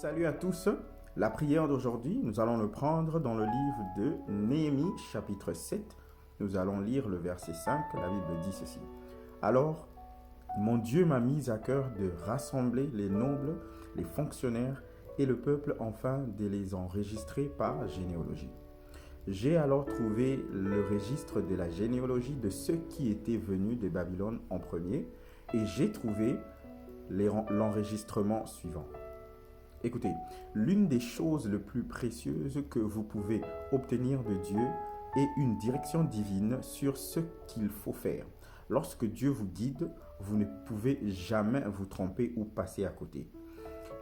Salut à tous. La prière d'aujourd'hui, nous allons le prendre dans le livre de Néhémie, chapitre 7. Nous allons lire le verset 5. La Bible dit ceci. Alors, mon Dieu m'a mis à cœur de rassembler les nobles, les fonctionnaires et le peuple afin de les enregistrer par généalogie. J'ai alors trouvé le registre de la généalogie de ceux qui étaient venus de Babylone en premier et j'ai trouvé l'enregistrement suivant. Écoutez, l'une des choses les plus précieuses que vous pouvez obtenir de Dieu est une direction divine sur ce qu'il faut faire. Lorsque Dieu vous guide, vous ne pouvez jamais vous tromper ou passer à côté.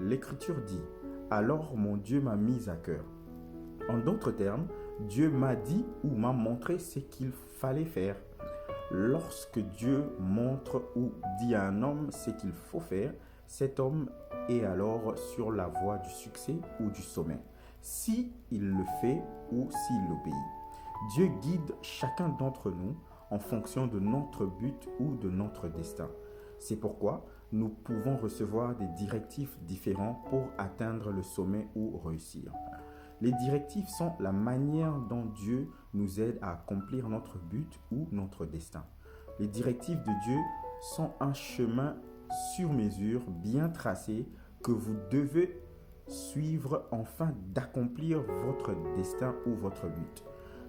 L'Écriture dit « Alors mon Dieu m'a mis à cœur ». En d'autres termes, Dieu m'a dit ou m'a montré ce qu'il fallait faire. Lorsque Dieu montre ou dit à un homme ce qu'il faut faire, cet homme est alors sur la voie du succès ou du sommet, si il le fait ou s'il obéit. Dieu guide chacun d'entre nous en fonction de notre but ou de notre destin. C'est pourquoi nous pouvons recevoir des directives différentes pour atteindre le sommet ou réussir. Les directives sont la manière dont Dieu nous aide à accomplir notre but ou notre destin. Les directives de Dieu sont un chemin sur mesure bien tracé que vous devez suivre afin d'accomplir votre destin ou votre but.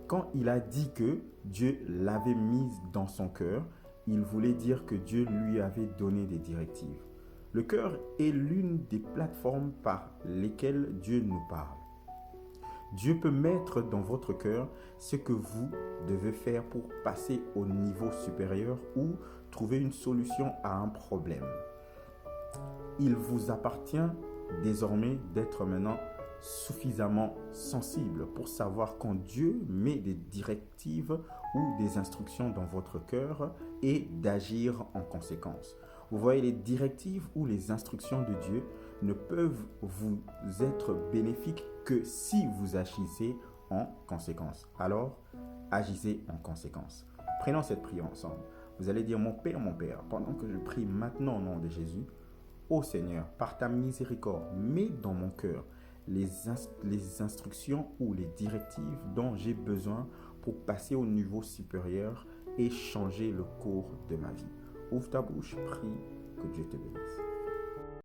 Quand il a dit que Dieu l'avait mise dans son cœur, il voulait dire que Dieu lui avait donné des directives. Le cœur est l'une des plateformes par lesquelles Dieu nous parle. Dieu peut mettre dans votre cœur ce que vous devez faire pour passer au niveau supérieur ou trouver une solution à un problème. Il vous appartient désormais d'être maintenant suffisamment sensible pour savoir quand Dieu met des directives ou des instructions dans votre cœur et d'agir en conséquence. Vous voyez, les directives ou les instructions de Dieu ne peuvent vous être bénéfiques que si vous agissez en conséquence. Alors, agissez en conséquence. Prenons cette prière ensemble. Vous allez dire, mon Père, pendant que je prie maintenant au nom de Jésus, ô Seigneur, par ta miséricorde, mets dans mon cœur les instructions ou les directives dont j'ai besoin pour passer au niveau supérieur et changer le cours de ma vie. Ouvre ta bouche, prie, que Dieu te bénisse.